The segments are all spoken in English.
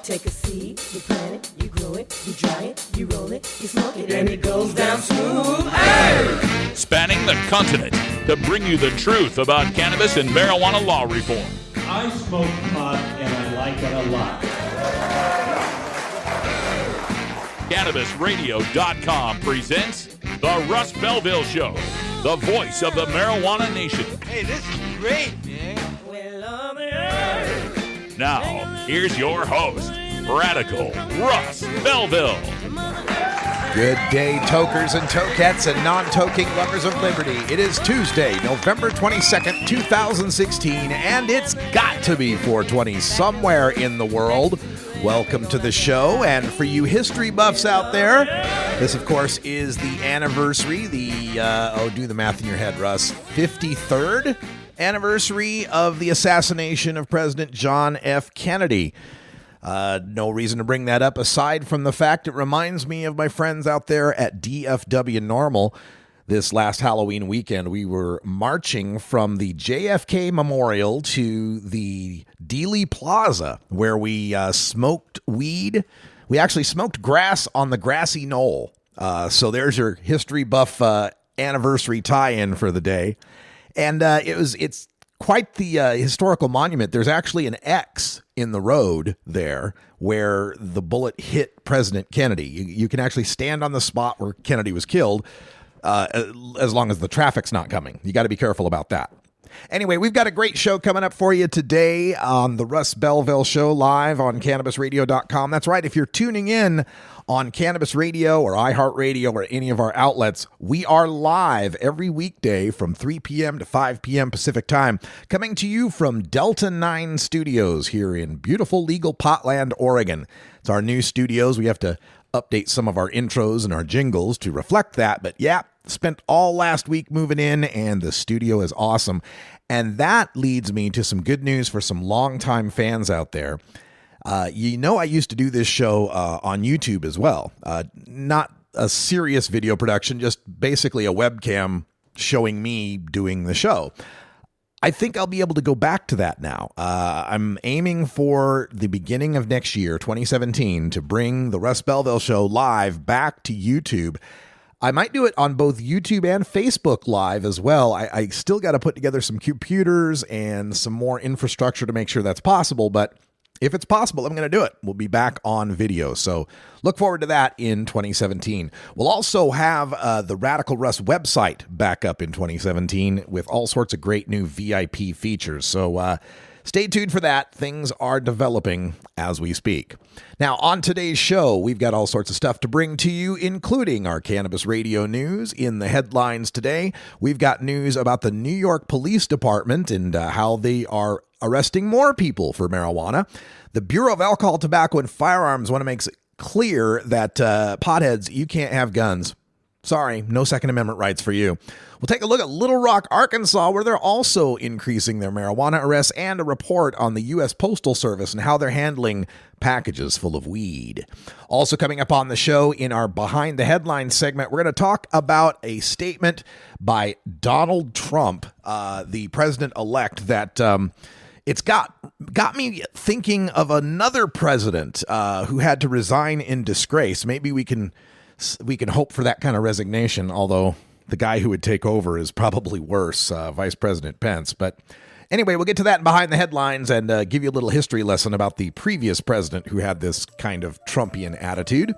take a seed, you plant it, you grow it, you dry it, you roll it, you smoke it, and it goes down smooth. Hey! Spanning the continent to bring you the truth about cannabis and marijuana law reform. I smoke pot and I like it a lot. CannabisRadio.com presents The Russ Belville Show, the voice of the marijuana nation. Hey, this is great, man. Now, here's your host, Radical Russ Belville. Good day, tokers and tokettes and non-toking lovers of liberty. It is Tuesday, November 22nd, 2016, and it's got to be 420 somewhere in the world. Welcome to the show, and for you history buffs out there, this, of course, is the anniversary, do the math in your head, Russ, 53rd anniversary of the assassination of President John F. Kennedy. No reason to bring that up aside from the fact it reminds me of my friends out there at DFW Normal. This last Halloween weekend, we were marching from the JFK Memorial to the Dealey Plaza, where we smoked weed. We actually smoked grass on the grassy knoll. So there's your history buff anniversary tie-in for the day. And it's quite the historical monument. There's actually an X in the road there where the bullet hit President Kennedy. You can actually stand on the spot where Kennedy was killed as long as the traffic's not coming. You got to be careful about that. Anyway, we've got a great show coming up for you today on the Russ Belville Show live on CannabisRadio.com. That's right. If you're tuning in on Cannabis Radio or iHeartRadio or any of our outlets, we are live every weekday from 3 p.m. to 5 p.m. Pacific Time, coming to you from Delta 9 Studios here in beautiful legal Potland, Oregon. It's our new studios. We have to update some of our intros and our jingles to reflect that, but yeah, spent all last week moving in, and the studio is awesome. And that leads me to some good news for some longtime fans out there. I used to do this show on YouTube as well. Not a serious video production, just basically a webcam showing me doing the show. I think I'll be able to go back to that now. I'm aiming for the beginning of next year, 2017, to bring the Russ Belville Show live back to YouTube. I might do it on both YouTube and Facebook Live as well. I still got to put together some computers and some more infrastructure to make sure that's possible, but if it's possible, I'm going to do it. We'll be back on video, so look forward to that in 2017. We'll also have the Radical Russ website back up in 2017 with all sorts of great new VIP features, so stay tuned for that. Things are developing as we speak. Now, on today's show, we've got all sorts of stuff to bring to you, including our Cannabis Radio news. In the headlines today, we've got news about the New York Police Department and how they are arresting more people for marijuana. The Bureau of Alcohol, Tobacco, and Firearms want to make it clear that potheads, you can't have guns. Sorry, no Second Amendment rights for you. We'll take a look at Little Rock, Arkansas, where they're also increasing their marijuana arrests, and a report on the U.S. Postal Service and how they're handling packages full of weed. Also coming up on the show in our Behind the Headlines segment, we're going to talk about a statement by Donald Trump, the president-elect, that it's got me thinking of another president who had to resign in disgrace. Maybe we can hope for that kind of resignation, although the guy who would take over is probably worse, Vice President Pence. But anyway, we'll get to that in Behind the Headlines and give you a little history lesson about the previous president who had this kind of Trumpian attitude.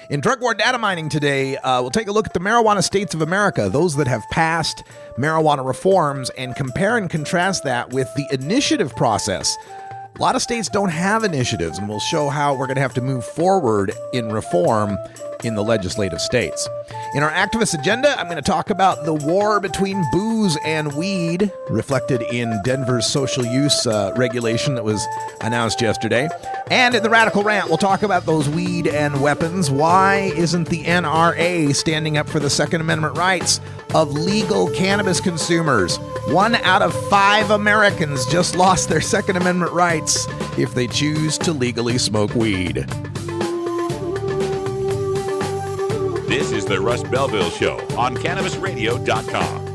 In Drug War Data Mining today, we'll take a look at the marijuana states of America, those that have passed marijuana reforms, and compare and contrast that with the initiative process. A lot of states don't have initiatives, and we'll show how we're going to have to move forward in reform in the legislative states. In our activist agenda, I'm going to talk about the war between booze and weed, reflected in Denver's social use regulation that was announced yesterday. And in the Radical Rant, we'll talk about those weed and weapons. Why isn't the NRA standing up for the Second Amendment rights of legal cannabis consumers? 1 out of 5 Americans just lost their Second Amendment rights if they choose to legally smoke weed. This is the Russ Belville Show on CannabisRadio.com.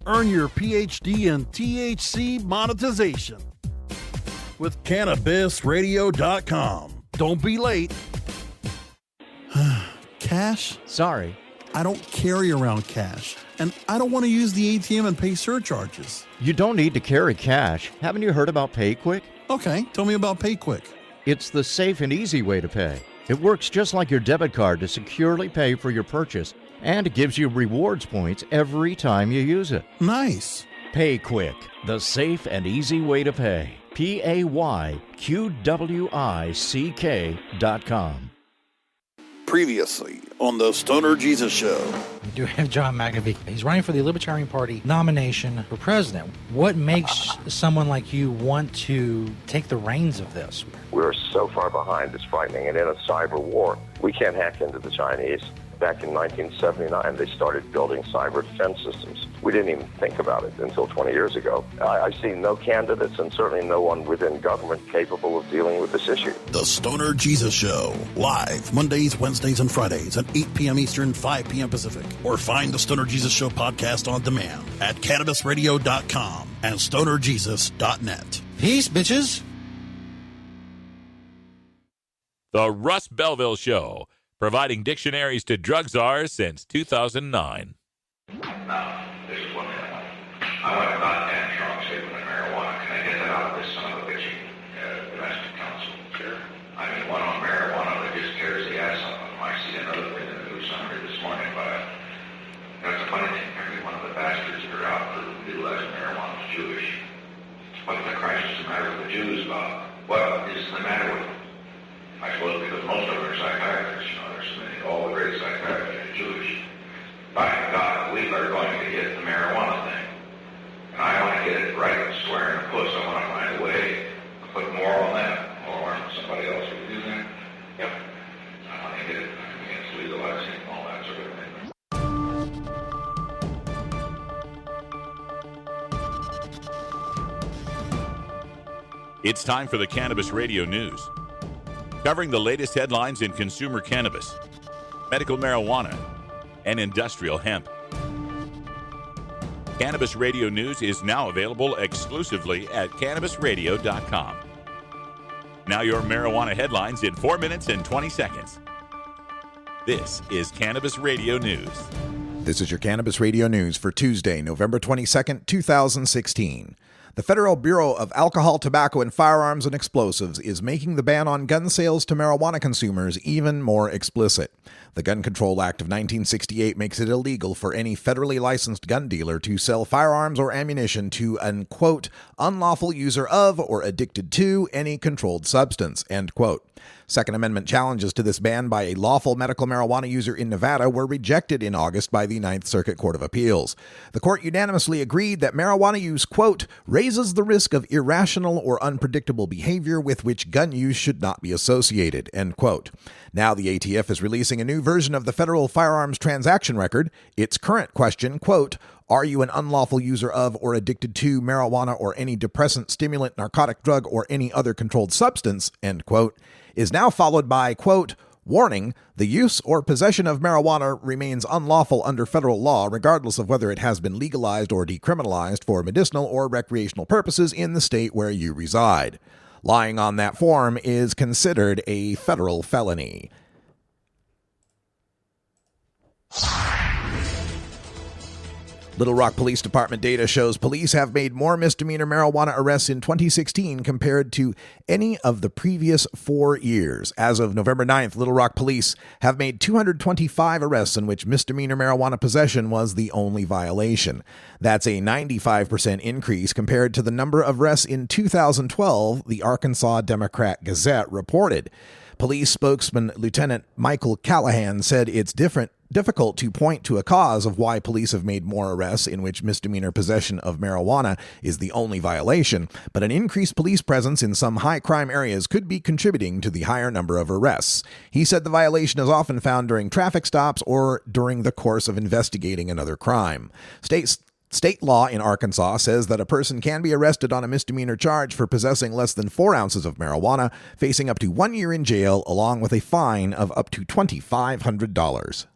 Earn your PhD in THC monetization with CannabisRadio.com. Don't be late. Cash? Sorry. I don't carry around cash, and I don't want to use the ATM and pay surcharges. You don't need to carry cash. Haven't you heard about PayQuick? Okay, tell me about PayQuick. It's the safe and easy way to pay. It works just like your debit card to securely pay for your purchase, and it gives you rewards points every time you use it. Nice. PayQuick, the safe and easy way to pay. PayQwick.com. Previously on the Stoner Jesus Show. We do have John McAfee. He's running for the Libertarian Party nomination for president. What makes someone like you want to take the reins of this? We're so far behind, it's frightening. And in a cyber war, we can't hack into the Chinese. Back in 1979, they started building cyber defense systems. We didn't even think about it until 20 years ago. I see no candidates and certainly no one within government capable of dealing with this issue. The Stoner Jesus Show, live Mondays, Wednesdays, and Fridays at 8 p.m. Eastern, 5 p.m. Pacific. Or find the Stoner Jesus Show podcast on demand at CannabisRadio.com and StonerJesus.net. Peace, bitches. The Russ Belville Show, providing dictionaries to drug czars since 2009. Now, this is what I want to not ban strong statement of marijuana. Can I get that out of this son of a bitchy domestic council? Sure. I mean, one on marijuana that just tears the ass off of them. I see another thing in the news summary this morning by, that's a funny thing, every one of the bastards that are out for legalizing marijuana is Jewish. What the Christ is the matter with the Jews, Bob? What is the matter with them? I suppose because most of them are psychiatrists, you know, there's so many, all the great psychiatrists are Jewish. By God, we are going to get the marijuana thing. And I want to get it right and square in the puss. I want to find a way to put more on them, or somebody else who do that. Yep. I want to get it against legalizing and all that sort of thing. It's time for the Cannabis Radio News, covering the latest headlines in consumer cannabis, medical marijuana, and industrial hemp. Cannabis Radio News is now available exclusively at CannabisRadio.com. Now your marijuana headlines in 4 minutes and 20 seconds. This is Cannabis Radio News. This is your Cannabis Radio News for Tuesday, November 22nd, 2016. The Federal Bureau of Alcohol, Tobacco, and Firearms and Explosives is making the ban on gun sales to marijuana consumers even more explicit. The Gun Control Act of 1968 makes it illegal for any federally licensed gun dealer to sell firearms or ammunition to an, quote, unlawful user of or addicted to any controlled substance, end quote. Second Amendment challenges to this ban by a lawful medical marijuana user in Nevada were rejected in August by the Ninth Circuit Court of Appeals. The court unanimously agreed that marijuana use, quote, raises the risk of irrational or unpredictable behavior with which gun use should not be associated, end quote. Now the ATF is releasing a new version of the federal firearms transaction record. Its current question, quote, are you an unlawful user of or addicted to marijuana or any depressant, stimulant, narcotic drug, or any other controlled substance, end quote, is now followed by, quote, warning, the use or possession of marijuana remains unlawful under federal law regardless of whether it has been legalized or decriminalized for medicinal or recreational purposes in the state where you reside. Lying on that form is considered a federal felony. Little Rock Police Department data shows police have made more misdemeanor marijuana arrests in 2016 compared to any of the previous 4 years. As of November 9th, Little Rock Police have made 225 arrests in which misdemeanor marijuana possession was the only violation. That's a 95% increase compared to the number of arrests in 2012, the Arkansas Democrat-Gazette reported. Police spokesman Lieutenant Michael Callahan said it's difficult to point to a cause of why police have made more arrests in which misdemeanor possession of marijuana is the only violation, but an increased police presence in some high-crime areas could be contributing to the higher number of arrests. He said the violation is often found during traffic stops or during the course of investigating another crime. State law in Arkansas says that a person can be arrested on a misdemeanor charge for possessing less than 4 ounces of marijuana, facing up to 1 year in jail, along with a fine of up to $2,500.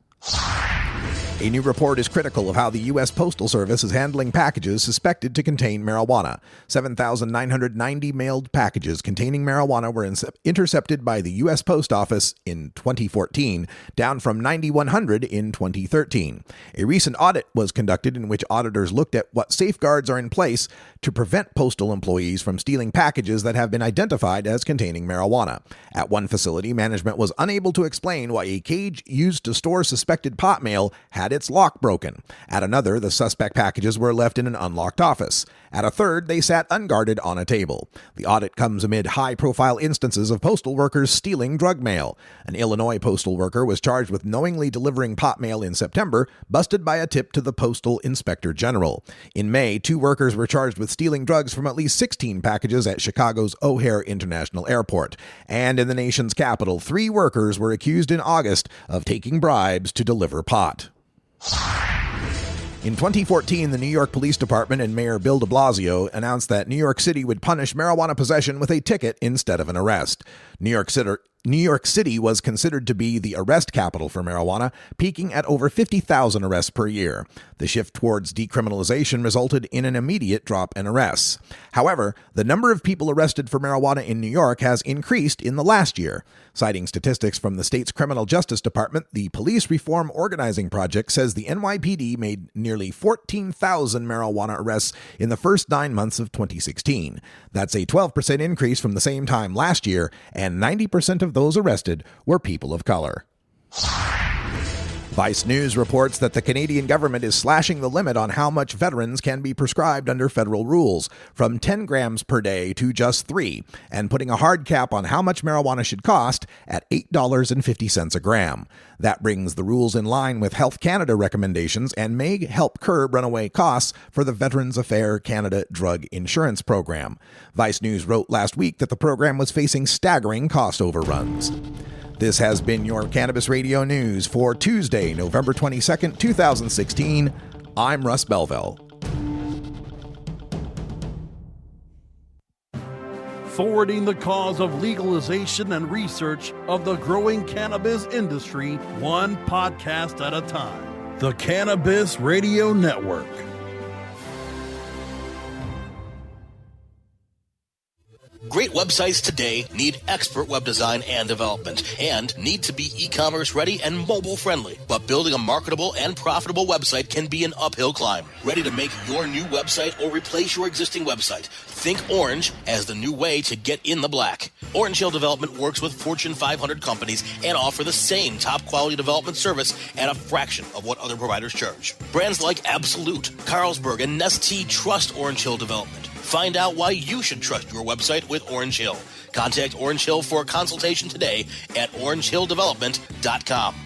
A new report is critical of how the U.S. Postal Service is handling packages suspected to contain marijuana. 7,990 mailed packages containing marijuana were intercepted by the U.S. Post Office in 2014, down from 9,100 in 2013. A recent audit was conducted in which auditors looked at what safeguards are in place to prevent postal employees from stealing packages that have been identified as containing marijuana. At one facility, management was unable to explain why a cage used to store suspected pot mail had its lock broken. At another, the suspect packages were left in an unlocked office. At a third, they sat unguarded on a table. The audit comes amid high-profile instances of postal workers stealing drug mail. An Illinois postal worker was charged with knowingly delivering pot mail in September, busted by a tip to the Postal Inspector General. In May, 2 workers were charged with stealing drugs from at least 16 packages at Chicago's O'Hare International Airport. And in the nation's capital, 3 workers were accused in August of taking bribes to deliver pot. In 2014, the New York Police Department and Mayor Bill de Blasio announced that New York City would punish marijuana possession with a ticket instead of an arrest. New York City was considered to be the arrest capital for marijuana, peaking at over 50,000 arrests per year. The shift towards decriminalization resulted in an immediate drop in arrests. However, the number of people arrested for marijuana in New York has increased in the last year. Citing statistics from the state's Criminal Justice Department, the Police Reform Organizing Project says the NYPD made nearly 14,000 marijuana arrests in the first 9 months of 2016. That's a 12% increase from the same time last year, and 90% of those arrested were people of color. Vice News reports that the Canadian government is slashing the limit on how much veterans can be prescribed under federal rules, from 10 grams per day to just 3, and putting a hard cap on how much marijuana should cost at $8.50 a gram. That brings the rules in line with Health Canada recommendations and may help curb runaway costs for the Veterans Affairs Canada Drug Insurance Program. Vice News wrote last week that the program was facing staggering cost overruns. This has been your Cannabis Radio News for Tuesday, November 22nd, 2016. I'm Russ Belville. Forwarding the cause of legalization and research of the growing cannabis industry, one podcast at a time. The Cannabis Radio Network. Great websites today need expert web design and development and need to be e-commerce ready and mobile friendly. But building a marketable and profitable website can be an uphill climb. Ready to make your new website or replace your existing website? Think Orange as the new way to get in the black. Orange Hill Development works with Fortune 500 companies and offer the same top quality development service at a fraction of what other providers charge. Brands like Absolute, Carlsberg, and Nestea trust Orange Hill Development. Find out why you should trust your website with Orange Hill. Contact Orange Hill for a consultation today at orangehilldevelopment.com.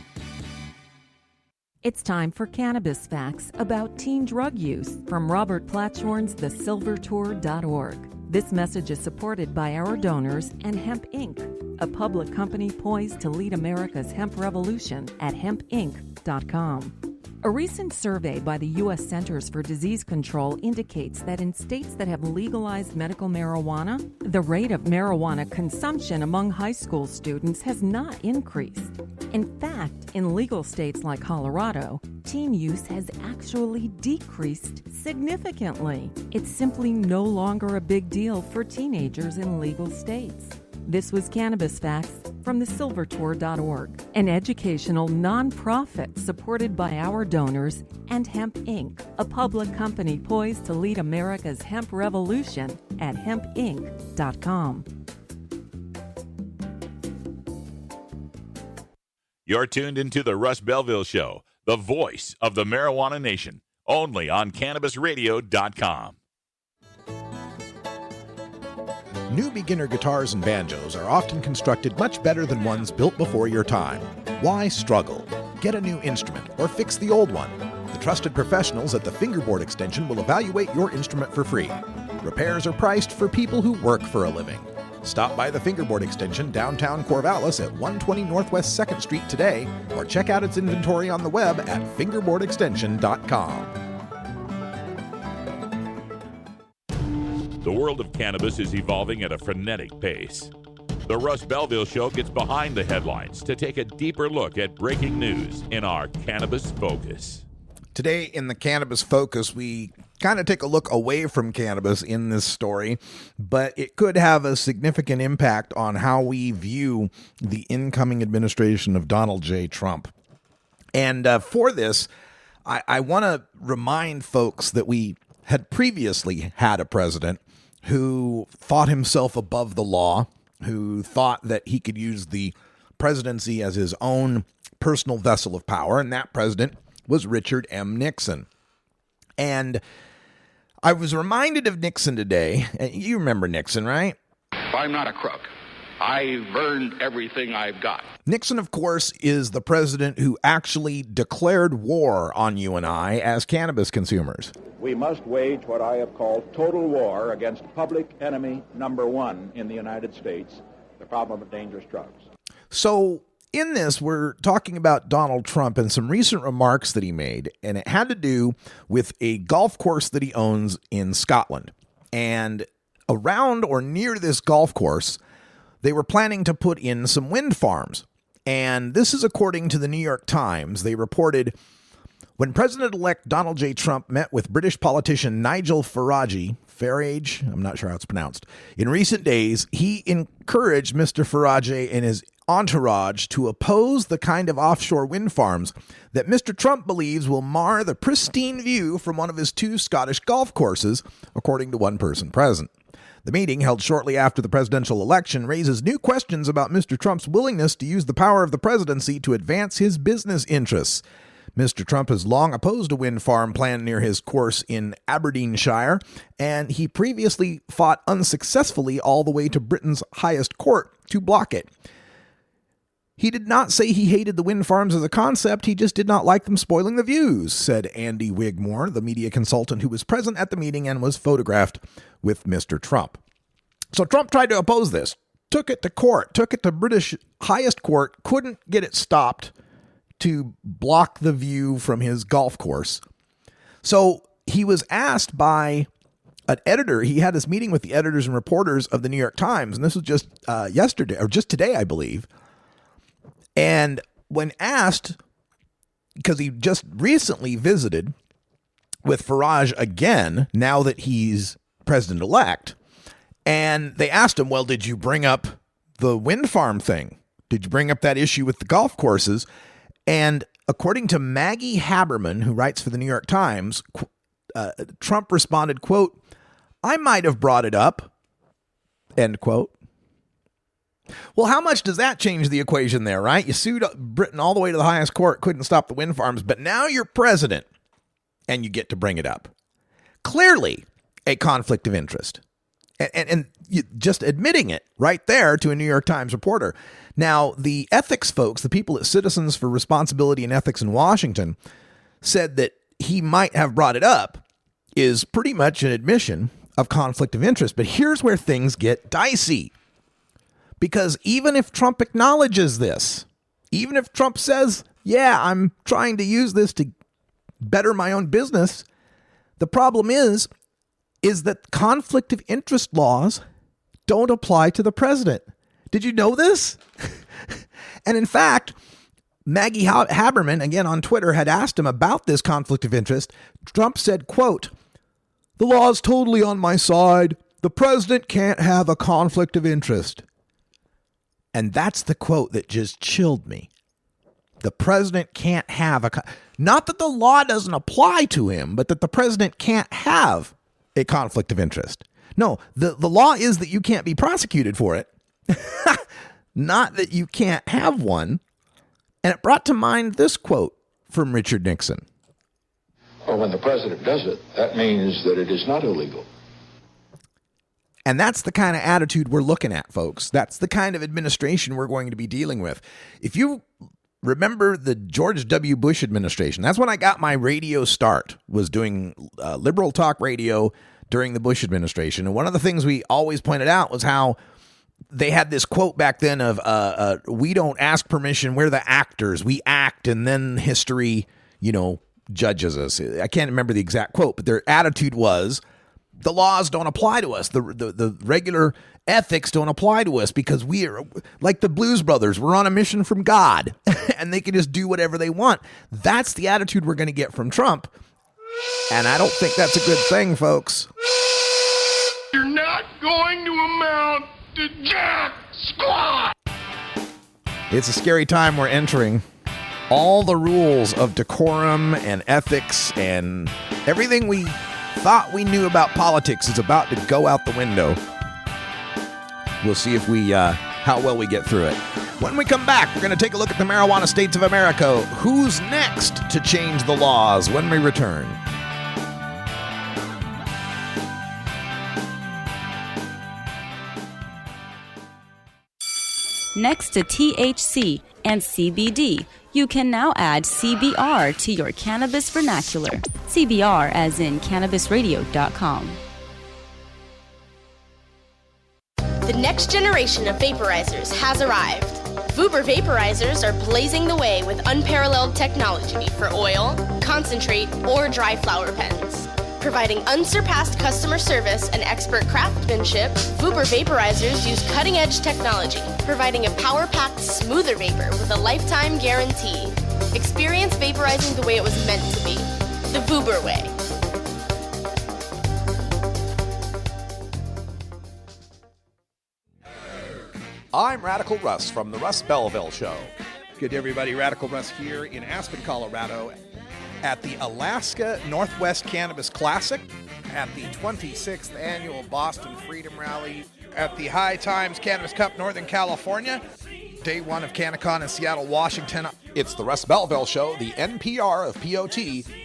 It's time for cannabis facts about teen drug use from Robert Platshorn's thesilvertour.org. This message is supported by our donors and Hemp Inc., a public company poised to lead America's hemp revolution at hempinc.com. A recent survey by the U.S. Centers for Disease Control indicates that in states that have legalized medical marijuana, the rate of marijuana consumption among high school students has not increased. In fact, in legal states like Colorado, teen use has actually decreased significantly. It's simply no longer a big deal for teenagers in legal states. This was Cannabis Facts from thesilvertour.org, an educational nonprofit supported by our donors and Hemp Inc., a public company poised to lead America's hemp revolution at hempinc.com. You're tuned into the Russ Belville Show, the voice of the marijuana nation, only on CannabisRadio.com. New beginner guitars and banjos are often constructed much better than ones built before your time. Why struggle? Get a new instrument or fix the old one. The trusted professionals at the Fingerboard Extension will evaluate your instrument for free. Repairs are priced for people who work for a living. Stop by the Fingerboard Extension downtown Corvallis at 120 Northwest 2nd Street today or check out its inventory on the web at fingerboardextension.com. The world of cannabis is evolving at a frenetic pace. The Russ Belville Show gets behind the headlines to take a deeper look at breaking news in our Cannabis Focus. Today in the Cannabis Focus, we kind of take a look away from cannabis in this story, but it could have a significant impact on how we view the incoming administration of Donald J. Trump. And for this, I want to remind folks that we had previously had a president who thought himself above the law, who thought that he could use the presidency as his own personal vessel of power, and that president was Richard M. Nixon. And I was reminded of Nixon today. You remember Nixon, right? I'm not a crook. I've earned everything I've got. Nixon, of course, is the president who actually declared war on you and I as cannabis consumers. We must wage what I have called total war against public enemy number one in the United States, the problem of dangerous drugs. So in this, we're talking about Donald Trump and some recent remarks that he made, and it had to do with a golf course that he owns in Scotland. And around or near this golf course, they were planning to put in some wind farms. And this is according to the New York Times. They reported, when President-elect Donald J. Trump met with British politician Nigel Farage, I'm not sure how it's pronounced, in recent days, he encouraged Mr. Farage and his entourage to oppose the kind of offshore wind farms that Mr. Trump believes will mar the pristine view from one of his two Scottish golf courses, according to one person present. The meeting, held shortly after the presidential election, raises new questions about Mr. Trump's willingness to use the power of the presidency to advance his business interests. Mr. Trump has long opposed a wind farm plan near his course in Aberdeenshire, and he previously fought unsuccessfully all the way to Britain's highest court to block it. He did not say he hated the wind farms as a concept, he just did not like them spoiling the views, said Andy Wigmore, the media consultant who was present at the meeting and was photographed with Mr. Trump. So Trump tried to oppose this, took it to court, took it to British highest court, couldn't get it stopped to block the view from his golf course. So he was asked by an editor, he had this meeting with the editors and reporters of the New York Times, and this was just yesterday, or just today, I believe. And when asked, because he just recently visited with Farage again, now that he's president-elect, and they asked him, well, did you bring up the wind farm thing? Did you bring up that issue with the golf courses? And according to Maggie Haberman, who writes for the New York Times, Trump responded, quote, I might have brought it up, end quote. Well, how much does that change the equation there, right? You sued Britain all the way to the highest court, couldn't stop the wind farms, but now you're president and you get to bring it up. Clearly a conflict of interest. And you just admitting it right there to a New York Times reporter. Now, the ethics folks, the people at Citizens for Responsibility and Ethics in Washington, said that he might have brought it up is pretty much an admission of conflict of interest. But here's where things get dicey. Because even if Trump acknowledges this, even if Trump says, yeah, I'm trying to use this to better my own business, the problem is that conflict of interest laws don't apply to the president. Did you know this? And in fact, Maggie Haberman, again on Twitter, had asked him about this conflict of interest. Trump said, quote, the law is totally on my side. The president can't have a conflict of interest. And that's the quote that just chilled me. The president can't have not that the law doesn't apply to him, but that the president can't have a conflict of interest. No, the law is that you can't be prosecuted for it, not that you can't have one. And it brought to mind this quote from Richard Nixon. Well, when the president does it, that means that it is not illegal. And that's the kind of attitude we're looking at, folks. That's the kind of administration we're going to be dealing with. If you remember the George W. Bush administration, that's when I got my radio start, was doing liberal talk radio during the Bush administration. And one of the things we always pointed out was how they had this quote back then of, we don't ask permission, we're the actors. We act, and then history, judges us. I can't remember the exact quote, but their attitude was, the laws don't apply to us. The regular ethics don't apply to us because we are like the Blues Brothers. We're on a mission from God and they can just do whatever they want. That's the attitude we're going to get from Trump. And I don't think that's a good thing, folks. You're not going to amount to jack squat. It's a scary time we're entering. All the rules of decorum and ethics and everything we thought we knew about politics is about to go out the window. We'll see if how well we get through it. When we come back, we're going to take a look at the marijuana states of America. Who's next to change the laws when we return? Next to THC and CBD, you can now add CBR to your cannabis vernacular. CBR as in CannabisRadio.com. The next generation of vaporizers has arrived. Vuber vaporizers are blazing the way with unparalleled technology for oil, concentrate, or dry flower pens. Providing unsurpassed customer service and expert craftsmanship, Vuber vaporizers use cutting-edge technology, providing a power-packed, smoother vapor with a lifetime guarantee. Experience vaporizing the way it was meant to be. The Vuber way. I'm Radical Russ from the Russ Belville Show. Good day, everybody. Radical Russ here in Aspen, Colorado at the Alaska Northwest Cannabis Classic, at the 26th Annual Boston Freedom Rally, at the High Times Cannabis Cup Northern California, Day 1 of CannaCon in Seattle, Washington. It's the Russ Belville Show, the NPR of POT,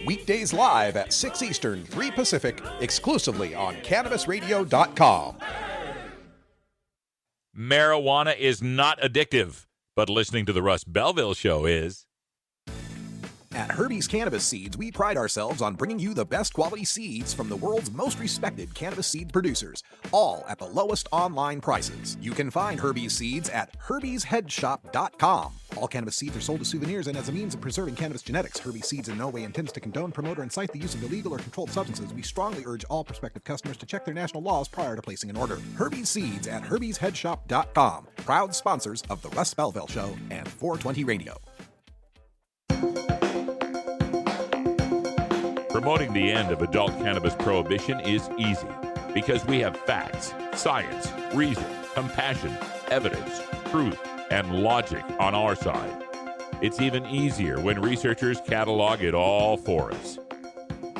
weekdays live at 6 Eastern, 3 Pacific, exclusively on CannabisRadio.com. Marijuana is not addictive, but listening to the Russ Belville Show is. At Herbie's Cannabis Seeds, we pride ourselves on bringing you the best quality seeds from the world's most respected cannabis seed producers, all at the lowest online prices. You can find Herbie's Seeds at herbiesheadshop.com. All cannabis seeds are sold as souvenirs and as a means of preserving cannabis genetics. Herbie's Seeds in no way intends to condone, promote, or incite the use of illegal or controlled substances. We strongly urge all prospective customers to check their national laws prior to placing an order. Herbie's Seeds at herbiesheadshop.com. Proud sponsors of the Russ Belville Show and 420 Radio. Promoting the end of adult cannabis prohibition is easy because we have facts, science, reason, compassion, evidence, truth, and logic on our side. It's even easier when researchers catalog it all for us.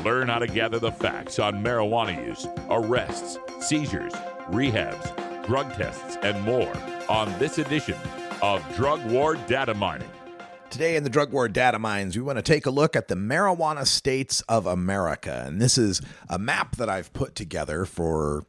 Learn how to gather the facts on marijuana use, arrests, seizures, rehabs, drug tests, and more on this edition of Drug War Data Mining. Today in the Drug War Data Mines, we want to take a look at the marijuana states of America. And this is a map that I've put together for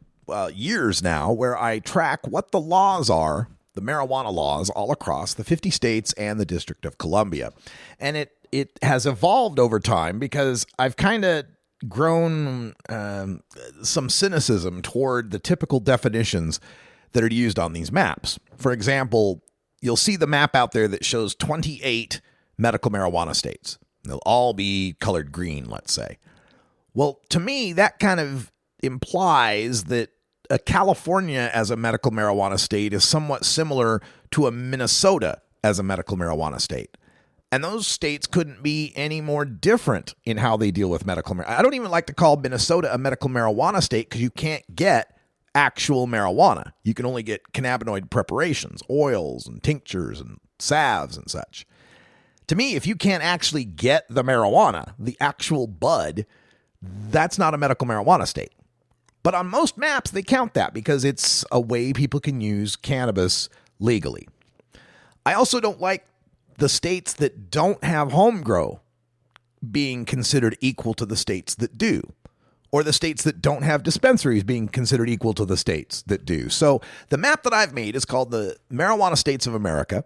years now where I track what the laws are, the marijuana laws all across the 50 states and the District of Columbia. And it has evolved over time because I've kind of grown some cynicism toward the typical definitions that are used on these maps. For example, you'll see the map out there that shows 28 medical marijuana states. They'll all be colored green, let's say. Well, to me, that kind of implies that a California as a medical marijuana state is somewhat similar to a Minnesota as a medical marijuana state. And those states couldn't be any more different in how they deal with medical marijuana. I don't even like to call Minnesota a medical marijuana state because you can't get actual marijuana. You can only get cannabinoid preparations, oils and tinctures and salves and such. To me, if you can't actually get the marijuana, the actual bud, that's not a medical marijuana state. But on most maps, they count that because it's a way people can use cannabis legally. I also don't like the states that don't have home grow being considered equal to the states that do, or the states that don't have dispensaries being considered equal to the states that do. So the map that I've made is called the Marijuana States of America,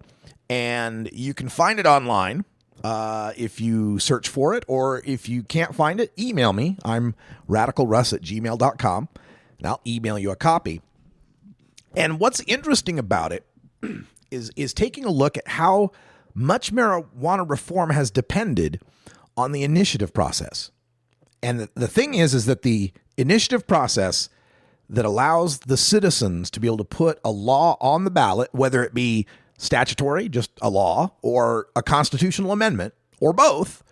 and you can find it online if you search for it, or if you can't find it, email me. I'm radicalruss@gmail.com, and I'll email you a copy. And what's interesting about it is taking a look at how much marijuana reform has depended on the initiative process. And the thing is that the initiative process that allows the citizens to be able to put a law on the ballot, whether it be statutory, just a law, or a constitutional amendment, or both,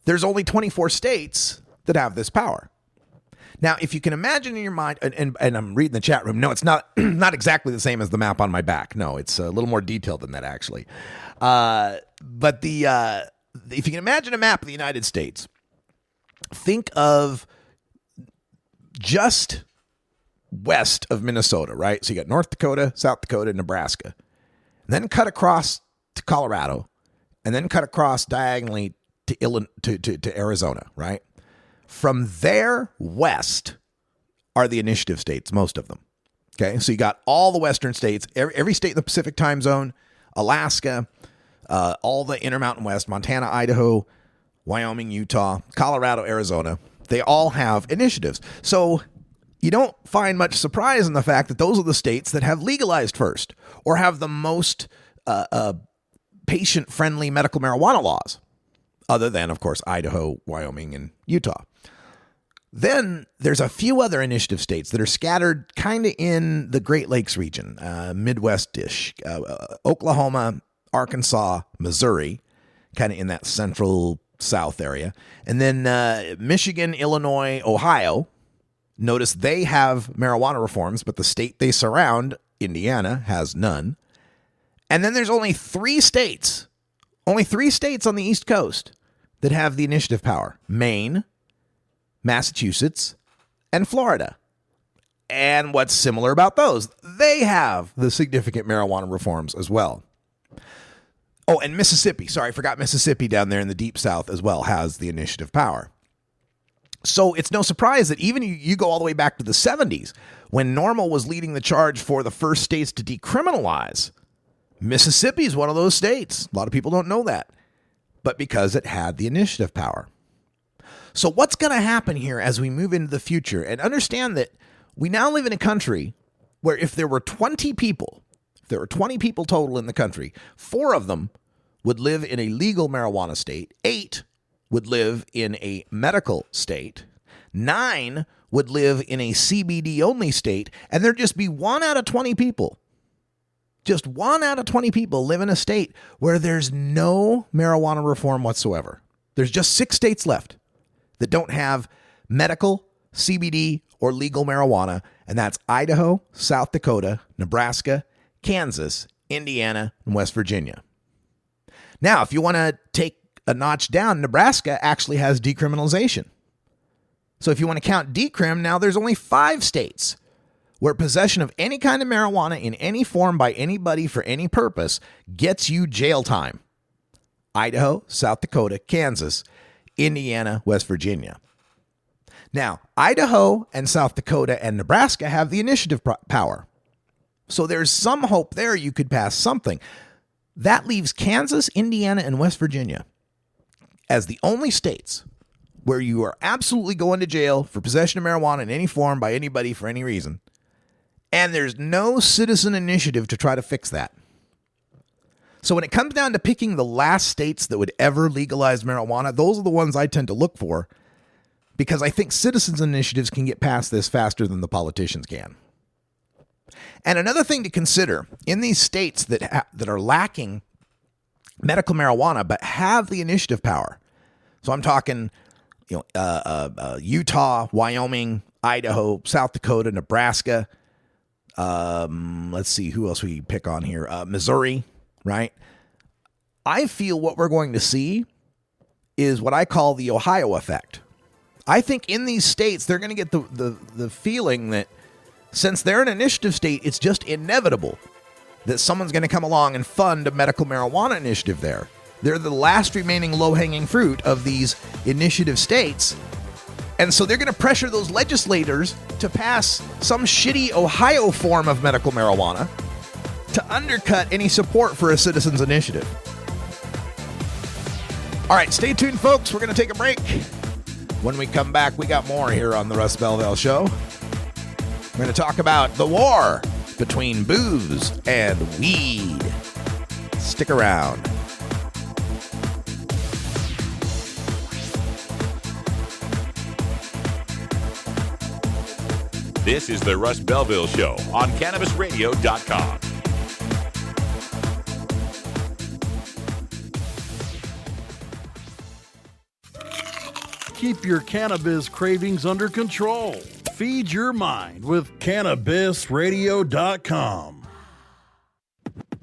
there's only 24 states that have this power. Now, if you can imagine in your mind, and I'm reading the chat room, no, it's not not exactly the same as the map on my back. No, it's a little more detailed than that, actually. But if you can imagine a map of the United States, think of just west of Minnesota, right? So you got North Dakota, South Dakota, Nebraska. Then cut across to Colorado, and then cut across diagonally to Arizona, right? From there west are the initiative states, most of them. Okay, so you got all the western states, every state in the Pacific time zone, Alaska, all the Intermountain West, Montana, Idaho, Wyoming, Utah, Colorado, Arizona. They all have initiatives. So you don't find much surprise in the fact that those are the states that have legalized first or have the most patient-friendly medical marijuana laws, other than, of course, Idaho, Wyoming, and Utah. Then there's a few other initiative states that are scattered kind of in the Great Lakes region, Midwest-ish, Oklahoma, Arkansas, Missouri, kind of in that central south area. And then Michigan, Illinois, Ohio. Notice they have marijuana reforms, but the state they surround, Indiana, has none. And then there's only three states on the East Coast that have the initiative power: Maine, Massachusetts, and Florida. And what's similar about those? They have the significant marijuana reforms as well. Oh, and Mississippi. Sorry, I forgot Mississippi down there in the deep south as well has the initiative power. So it's no surprise that even you go all the way back to the 70s when NORML was leading the charge for the first states to decriminalize. Mississippi is one of those states. A lot of people don't know that. But because it had the initiative power. So what's going to happen here as we move into the future? And understand that we now live in a country where if there were 20 people total in the country, 4 of them would live in a legal marijuana state, 8 would live in a medical state, 9 would live in a CBD-only state, and there'd just be 1 out of 20 people. Just 1 out of 20 people live in a state where there's no marijuana reform whatsoever. There's just 6 states left that don't have medical, CBD, or legal marijuana, and that's Idaho, South Dakota, Nebraska, Kansas, Indiana, and West Virginia. Now, if you want to take a notch down, Nebraska actually has decriminalization. So if you want to count decrim, now there's only 5 states where possession of any kind of marijuana in any form by anybody for any purpose gets you jail time. Idaho, South Dakota, Kansas, Indiana, West Virginia. Now, Idaho and South Dakota and Nebraska have the initiative power. So there's some hope there you could pass something. That leaves Kansas, Indiana, and West Virginia as the only states where you are absolutely going to jail for possession of marijuana in any form by anybody for any reason. And there's no citizen initiative to try to fix that. So when it comes down to picking the last states that would ever legalize marijuana, those are the ones I tend to look for because I think citizens initiatives can get past this faster than the politicians can. And another thing to consider, in these states that are lacking medical marijuana but have the initiative power, so I'm talking Utah, Wyoming, Idaho, South Dakota, Nebraska, let's see who else we pick on here, Missouri, right? I feel what we're going to see is what I call the Ohio effect. I think in these states, they're going to get the feeling that since they're an initiative state, it's just inevitable that someone's going to come along and fund a medical marijuana initiative there. They're the last remaining low-hanging fruit of these initiative states. And so they're going to pressure those legislators to pass some shitty Ohio form of medical marijuana to undercut any support for a citizen's initiative. All right, stay tuned, folks. We're going to take a break. When we come back, we got more here on the Russ Belville Show. We're going to talk about the war between booze and weed. Stick around. This is the Russ Belville Show on CannabisRadio.com. Keep your cannabis cravings under control. Feed your mind with CannabisRadio.com.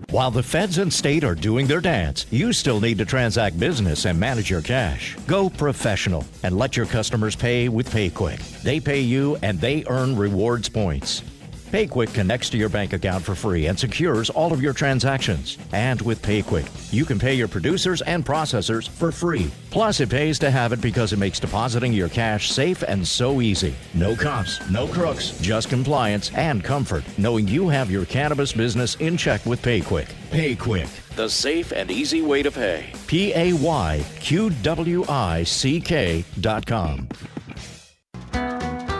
While the feds and state are doing their dance, you still need to transact business and manage your cash. Go professional and let your customers pay with PayQuick. They pay you and they earn rewards points. PayQuick connects to your bank account for free and secures all of your transactions. And with PayQuick, you can pay your producers and processors for free. Plus, it pays to have it because it makes depositing your cash safe and so easy. No cops, no crooks, just compliance and comfort, knowing you have your cannabis business in check with PayQuick. PayQuick, the safe and easy way to pay. PayQuick.com.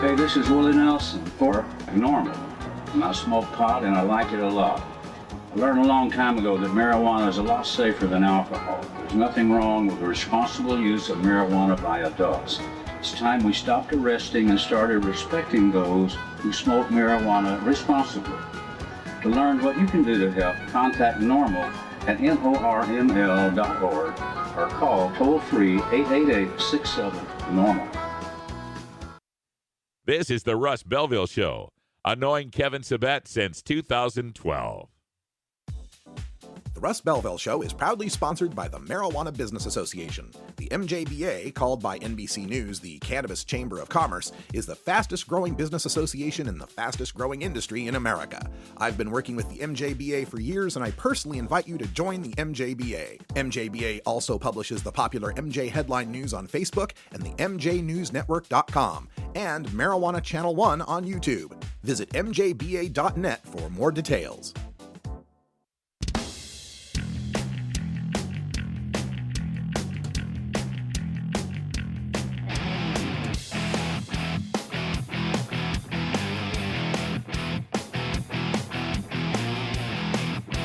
Hey, this is Willie Nelson for Normal. And I smoke pot and I like it a lot. I learned a long time ago that marijuana is a lot safer than alcohol. There's nothing wrong with the responsible use of marijuana by adults. It's time we stopped arresting and started respecting those who smoke marijuana responsibly. To learn what you can do to help, contact Normal at norml.org or call toll-free 888-67-NORMAL. This is the Russ Belville Show, annoying Kevin Sabet since 2012. The Russ Belville Show is proudly sponsored by the Marijuana Business Association. The MJBA, called by NBC News the Cannabis Chamber of Commerce, is the fastest growing business association in the fastest growing industry in America. I've been working with the MJBA for years, and I personally invite you to join the MJBA. MJBA also publishes the popular MJ Headline News on Facebook and the MJNewsNetwork.com and Marijuana Channel 1 on YouTube. Visit mjba.net for more details.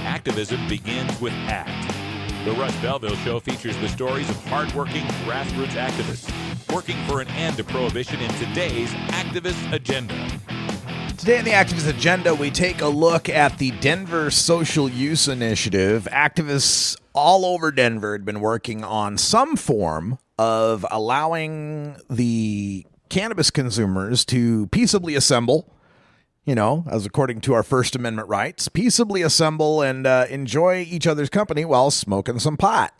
Activism begins with ACT. The Russ Belville Show features the stories of hardworking grassroots activists working for an end to prohibition in today's activist agenda. Today in the Activist Agenda, we take a look at the Denver Social Use Initiative. Activists all over Denver had been working on some form of allowing the cannabis consumers to peaceably assemble, as according to our First Amendment rights, peaceably assemble and enjoy each other's company while smoking some pot.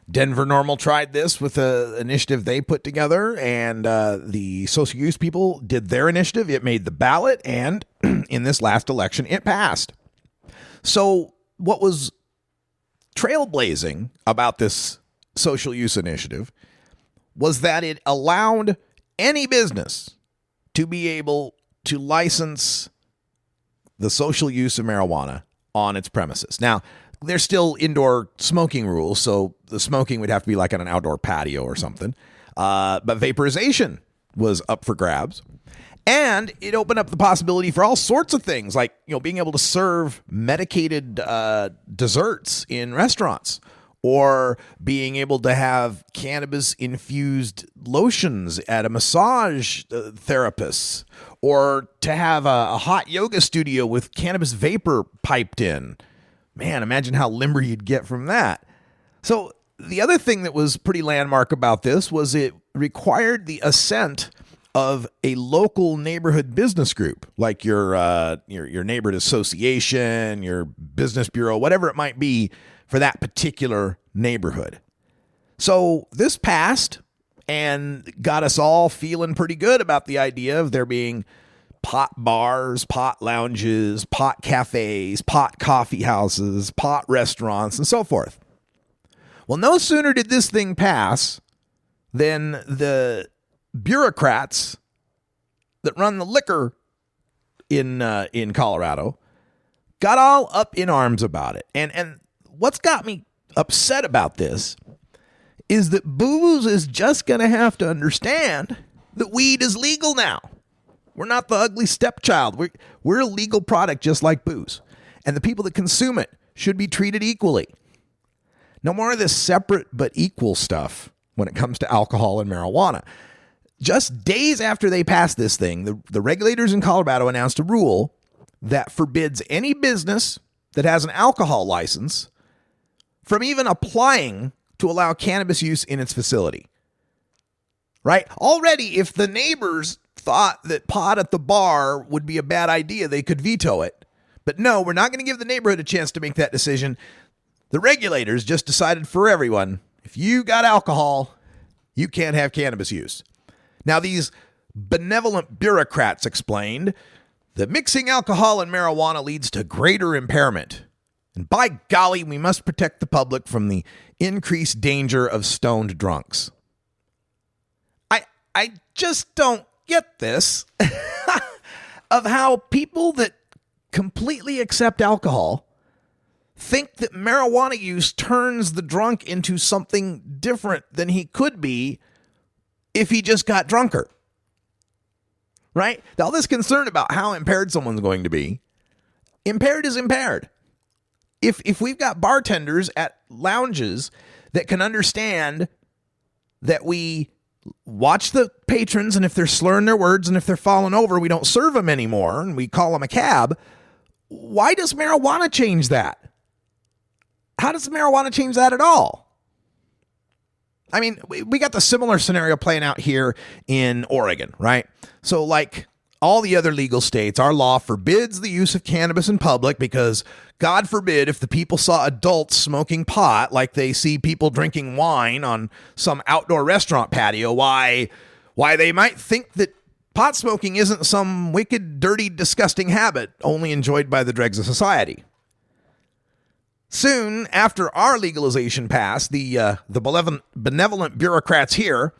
Denver Normal tried this with an initiative they put together, and the social use people did their initiative. It made the ballot, and in this last election, it passed. So what was trailblazing about this social use initiative was that it allowed any business to be able to license the social use of marijuana on its premises. Now, there's still indoor smoking rules, so the smoking would have to be like on an outdoor patio or something. But vaporization was up for grabs. And it opened up the possibility for all sorts of things, like being able to serve medicated desserts in restaurants, or being able to have cannabis-infused lotions at a massage therapist, or to have a hot yoga studio with cannabis vapor piped in. Man, imagine how limber you'd get from that. So the other thing that was pretty landmark about this was it required the assent of a local neighborhood business group, like your neighborhood association, your business bureau, whatever it might be for that particular neighborhood. So this passed and got us all feeling pretty good about the idea of there being pot bars, pot lounges, pot cafes, pot coffee houses, pot restaurants, and so forth. Well, no sooner did this thing pass than the bureaucrats that run the liquor in Colorado got all up in arms about it. And what's got me upset about this is that booze is just going to have to understand that weed is legal now. We're not the ugly stepchild. We're a legal product just like booze. And the people that consume it should be treated equally. No more of this separate but equal stuff when it comes to alcohol and marijuana. Just days after they passed this thing, the regulators in Colorado announced a rule that forbids any business that has an alcohol license from even applying to allow cannabis use in its facility. Right? Already, if the neighbors thought that pot at the bar would be a bad idea, they could veto it. But no, we're not going to give the neighborhood a chance to make that decision. The regulators just decided for everyone, if you got alcohol, you can't have cannabis use. Now, these benevolent bureaucrats explained that mixing alcohol and marijuana leads to greater impairment. And by golly, we must protect the public from the increased danger of stoned drunks. I just don't get this of how people that completely accept alcohol think that marijuana use turns the drunk into something different than he could be if he just got drunker. Right? All this concern about how impaired someone's going to be, impaired is impaired. If we've got bartenders at lounges that can understand that we watch the patrons, and if they're slurring their words and if they're falling over, we don't serve them anymore and we call them a cab, why does marijuana change that? How does marijuana change that at all? I mean, we got the similar scenario playing out here in Oregon, right? So like all the other legal states, our law forbids the use of cannabis in public because, God forbid, if the people saw adults smoking pot like they see people drinking wine on some outdoor restaurant patio, why they might think that pot smoking isn't some wicked, dirty, disgusting habit only enjoyed by the dregs of society. Soon after our legalization passed, the benevolent bureaucrats here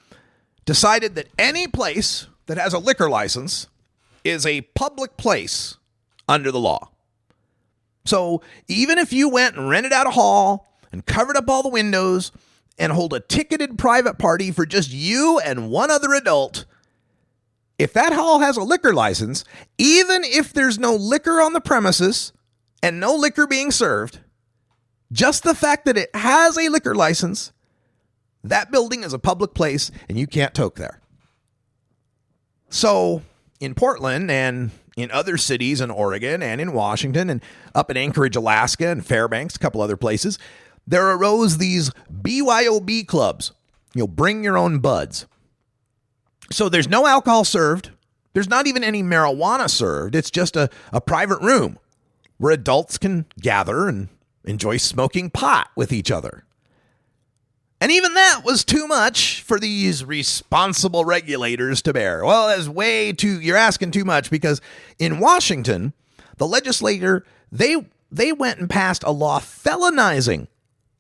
decided that any place that has a liquor license is a public place under the law. So even if you went and rented out a hall and covered up all the windows and hold a ticketed private party for just you and one other adult, if that hall has a liquor license, even if there's no liquor on the premises and no liquor being served, just the fact that it has a liquor license, that building is a public place and you can't toke there. So in Portland and in other cities in Oregon and in Washington and up in Anchorage, Alaska and Fairbanks, a couple other places, there arose these BYOB clubs. Bring your own buds. So there's no alcohol served. There's not even any marijuana served. It's just a private room where adults can gather and enjoy smoking pot with each other. And even that was too much for these responsible regulators to bear. Well, you're asking too much, because in Washington, the legislature, they went and passed a law felonizing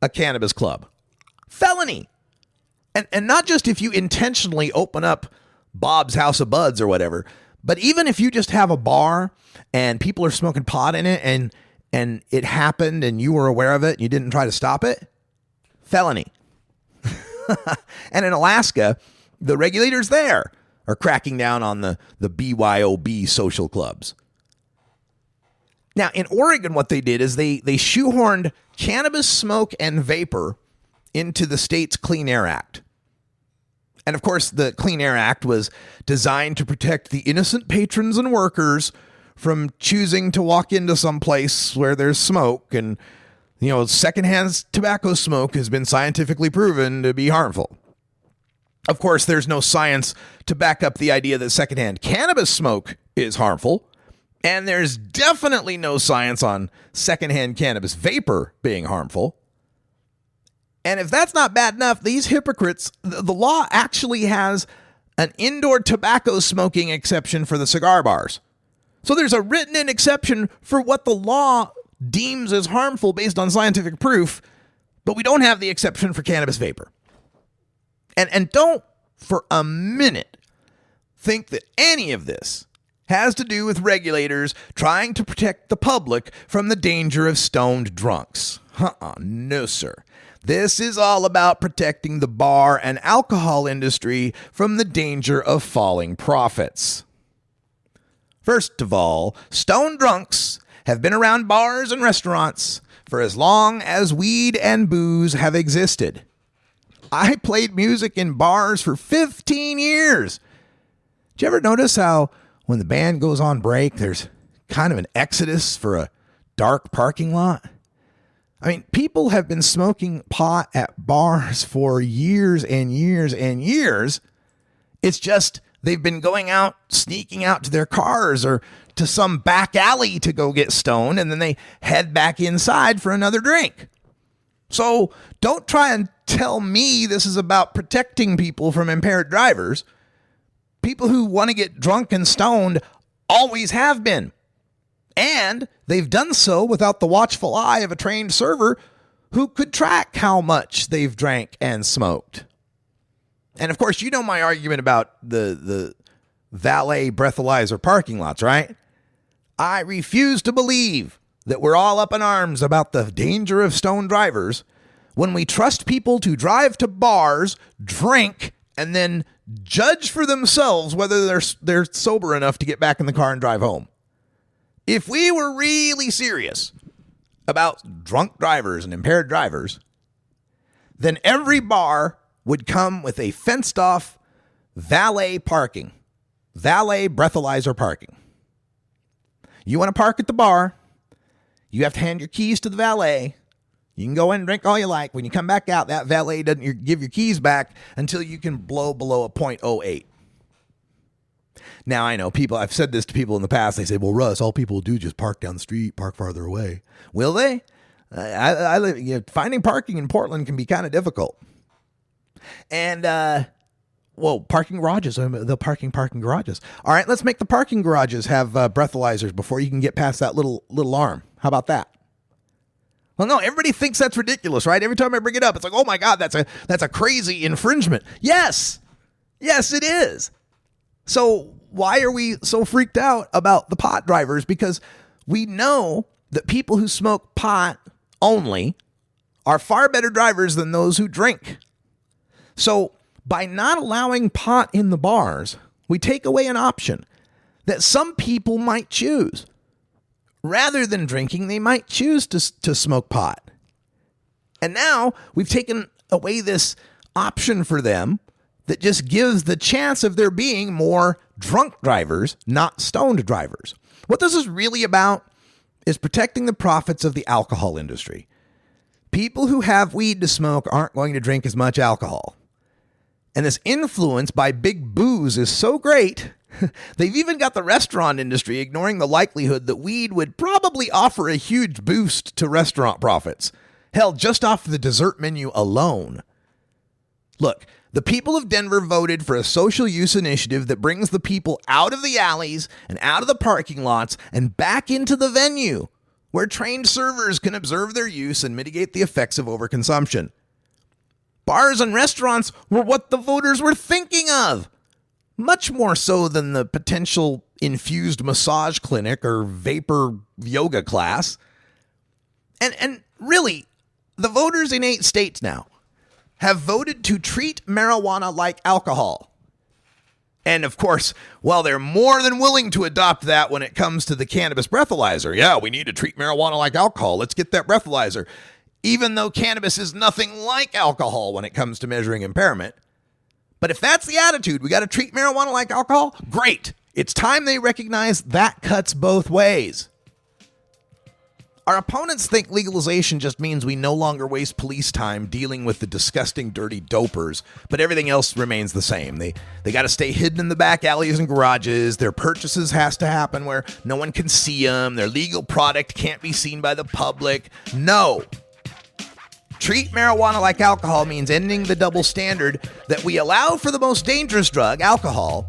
a cannabis club. Felony. And not just if you intentionally open up Bob's House of Buds or whatever, but even if you just have a bar and people are smoking pot in it and it happened and you were aware of it and you didn't try to stop it, felony. And in Alaska, the regulators there are cracking down on the BYOB social clubs. Now, in Oregon, what they did is they shoehorned cannabis smoke and vapor into the state's Clean Air Act. And of course, the Clean Air Act was designed to protect the innocent patrons and workers from choosing to walk into some place where there's smoke. And, secondhand tobacco smoke has been scientifically proven to be harmful. Of course, there's no science to back up the idea that secondhand cannabis smoke is harmful. And there's definitely no science on secondhand cannabis vapor being harmful. And if that's not bad enough, these hypocrites, the law actually has an indoor tobacco smoking exception for the cigar bars. So there's a written-in exception for what the law deems as harmful based on scientific proof, but we don't have the exception for cannabis vapor. And don't for a minute think that any of this has to do with regulators trying to protect the public from the danger of stoned drunks. No, sir. This is all about protecting the bar and alcohol industry from the danger of falling profits. First of all, stoned drunks have been around bars and restaurants for as long as weed and booze have existed. I played music in bars for 15 years, Did you ever notice how when the band goes on break, there's kind of an exodus for a dark parking lot? I mean, people have been smoking pot at bars for years and years and years. It's just they've been going out, sneaking out to their cars or to some back alley to go get stoned, and then they head back inside for another drink. So don't try and tell me this is about protecting people from impaired drivers. People who want to get drunk and stoned always have been. And they've done so without the watchful eye of a trained server who could track how much they've drank and smoked. And of course, you know my argument about the valet breathalyzer parking lots, right? I refuse to believe that we're all up in arms about the danger of stoned drivers when we trust people to drive to bars, drink, and then judge for themselves whether they're sober enough to get back in the car and drive home. If we were really serious about drunk drivers and impaired drivers, then every bar would come with a fenced-off valet parking, valet breathalyzer parking. You want to park at the bar, you have to hand your keys to the valet. You can go in and drink all you like. When you come back out, that valet doesn't give your keys back until you can blow below a .08. Now, I know people, I've said this to people in the past. They say, well, Russ, all people do is just park down the street, park farther away. Will they? Finding parking in Portland can be kind of difficult. And, parking garages, the parking garages. All right, let's make the parking garages have breathalyzers before you can get past that little arm. How about that? Well, no, everybody thinks that's ridiculous, right? Every time I bring it up, it's like, oh my God, that's a crazy infringement. Yes, it is. So why are we so freaked out about the pot drivers? Because we know that people who smoke pot only are far better drivers than those who drink. So by not allowing pot in the bars, we take away an option that some people might choose. Rather than drinking, they might choose to smoke pot. And now we've taken away this option for them that just gives the chance of there being more drunk drivers, not stoned drivers. What this is really about is protecting the profits of the alcohol industry. People who have weed to smoke aren't going to drink as much alcohol. And this influence by big booze is so great, they've even got the restaurant industry ignoring the likelihood that weed would probably offer a huge boost to restaurant profits. Hell, just off the dessert menu alone. Look, the people of Denver voted for a social use initiative that brings the people out of the alleys and out of the parking lots and back into the venue, where trained servers can observe their use and mitigate the effects of overconsumption. Bars and restaurants were what the voters were thinking of, much more so than the potential infused massage clinic or vapor yoga class. And really, the voters in 8 states now have voted to treat marijuana like alcohol. And of course, while they're more than willing to adopt that when it comes to the cannabis breathalyzer, yeah, we need to treat marijuana like alcohol. Let's get that breathalyzer. Even though cannabis is nothing like alcohol when it comes to measuring impairment. But if that's the attitude, we got to treat marijuana like alcohol, great. It's time they recognize that cuts both ways. Our opponents think legalization just means we no longer waste police time dealing with the disgusting, dirty dopers, but everything else remains the same. They got to stay hidden in the back alleys and garages. Their purchases has to happen where no one can see them. Their legal product can't be seen by the public. No. Treat marijuana like alcohol means ending the double standard that we allow for the most dangerous drug, alcohol,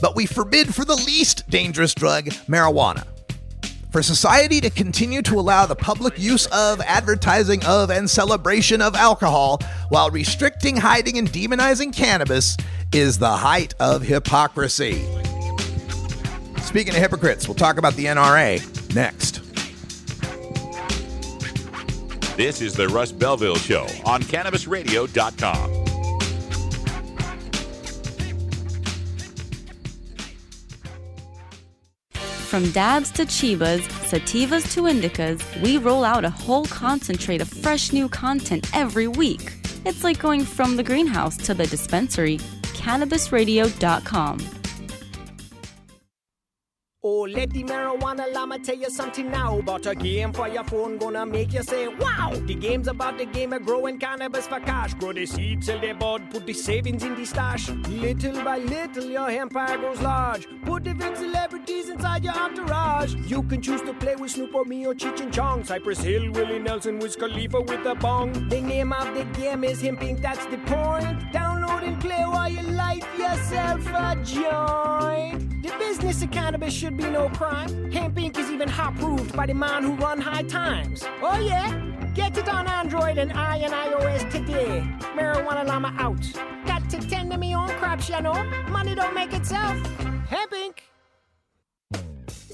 but we forbid for the least dangerous drug, marijuana. For society to continue to allow the public use of, advertising of, and celebration of alcohol while restricting, hiding, and demonizing cannabis is the height of hypocrisy. Speaking of hypocrites, we'll talk about the NRA next. This is the Russ Belville Show on CannabisRadio.com. From dabs to chivas, sativas to indicas, we roll out a whole concentrate of fresh new content every week. It's like going from the greenhouse to the dispensary. CannabisRadio.com. Oh, let the marijuana llama tell you something now about a game for your phone gonna make you say, wow! The game's about the game of growing cannabis for cash. Grow the seed, sell the bud, put the savings in the stash. Little by little, your empire grows large. Put the big celebrities inside your entourage. You can choose to play with Snoop or me or Cheech and Chong. Cypress Hill, Willie Nelson, Wiz Khalifa with a bong. The name of the game is Hemp Inc., that's the point. Download and play while you light yourself a joint. The business of cannabis should be no crime. Hemp Inc. is even hot-proofed by the man who run High Times. Oh yeah? Get it on Android and iOS today. Marijuana llama out. Got to tend to me own crops, you know. Money don't make itself. Hemp Inc.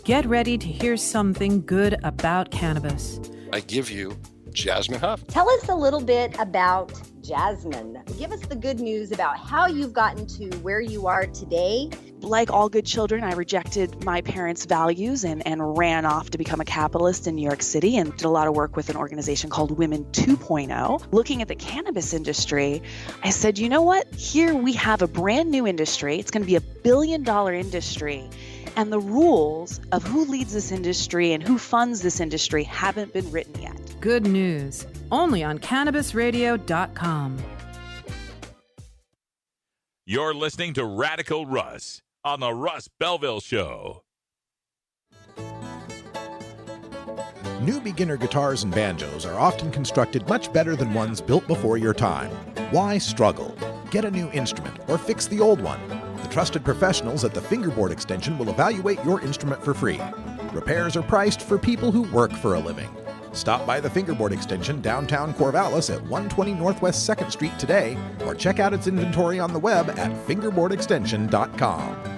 Get ready to hear something good about cannabis. I give you Jasmine Huff. Tell us a little bit about Jasmine. Give us the good news about how you've gotten to where you are today. Like all good children, I rejected my parents' values and ran off to become a capitalist in New York City and did a lot of work with an organization called Women 2.0. Looking at the cannabis industry, I said, you know what? Here we have a brand new industry. It's going to be $1 billion industry. And the rules of who leads this industry and who funds this industry haven't been written yet. Good news. Only on CannabisRadio.com. You're listening to Radical Russ on the Russ Belville Show. New beginner guitars and banjos are often constructed much better than ones built before your time. Why struggle? Get a new instrument or fix the old one. The trusted professionals at the Fingerboard Extension will evaluate your instrument for free. Repairs are priced for people who work for a living. Stop by the Fingerboard Extension downtown Corvallis at 120 Northwest 2nd Street today, or check out its inventory on the web at fingerboardextension.com.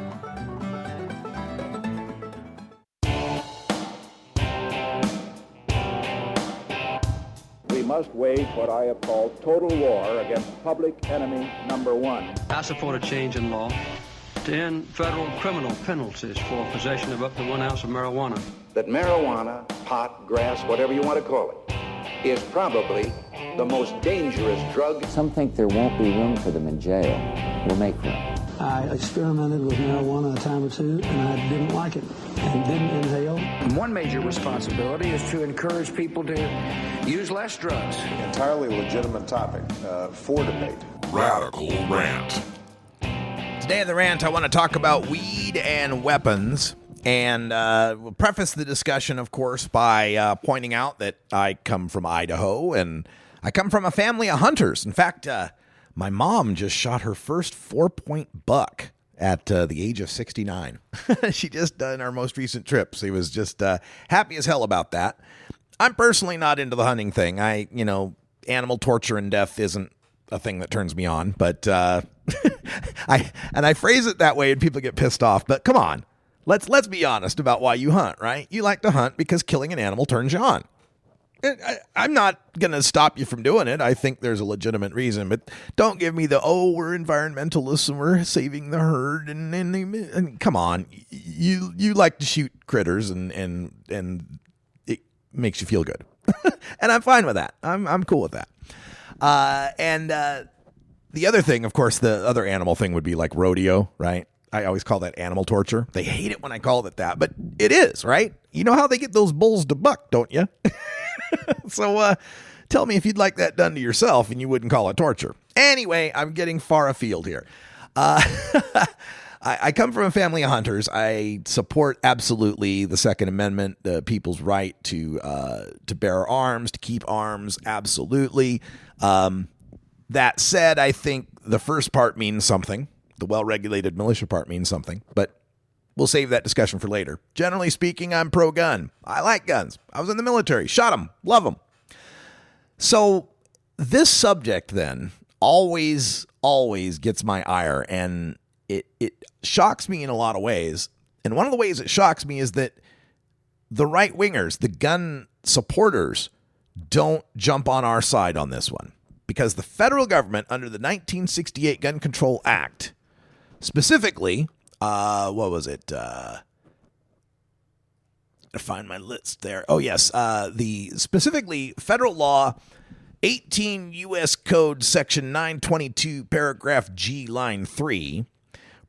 We must wage what I have called total war against public enemy number one. I support a change in law to end federal criminal penalties for possession of up to 1 ounce of marijuana. That marijuana, pot, grass, whatever you want to call it, is probably the most dangerous drug. Some think there won't be room for them in jail. We'll make room. I experimented with marijuana a time or two, and I didn't like it and didn't inhale. One major responsibility is to encourage people to use less drugs. Entirely legitimate topic for debate. Radical Rant. Today in the rant, I want to talk about weed and weapons. And we'll preface the discussion, of course, by pointing out that I come from Idaho, and I come from a family of hunters. In fact, my mom just shot her first 4-point buck at the age of 69. She just done our most recent trip. So he was just happy as hell about that. I'm personally not into the hunting thing. Animal torture and death isn't a thing that turns me on. But I phrase it that way and people get pissed off. But come on. Let's be honest about why you hunt, right? You like to hunt because killing an animal turns you on. I'm not going to stop you from doing it. I think there's a legitimate reason, but don't give me we're environmentalists and we're saving the herd and come on. You like to shoot critters and it makes you feel good. And I'm fine with that. I'm cool with that. The other thing, of course, the other animal thing would be like rodeo, right? I always call that animal torture. They hate it when I call it that, but it is, right? You know how they get those bulls to buck, don't you? So tell me if you'd like that done to yourself and you wouldn't call it torture. Anyway, I'm getting far afield here. I come from a family of hunters. I support absolutely the Second Amendment, the people's right to bear arms, to keep arms, absolutely. That said, I think the first part means something. The well-regulated militia part means something, but we'll save that discussion for later. Generally speaking, I'm pro-gun. I like guns. I was in the military. Shot them. Love them. So this subject then always gets my ire, and it shocks me in a lot of ways. And one of the ways it shocks me is that the right-wingers, the gun supporters, don't jump on our side on this one. Because the federal government, under the 1968 Gun Control Act, specifically, what was it? To find my list there. Oh, yes. Specifically federal law 18 U.S. Code Section 922, paragraph G, line 3,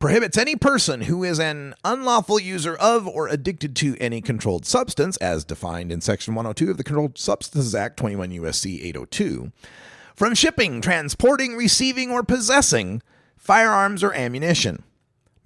prohibits any person who is an unlawful user of or addicted to any controlled substance, as defined in Section 102 of the Controlled Substances Act, 21 U.S.C. 802, from shipping, transporting, receiving, or possessing firearms or ammunition.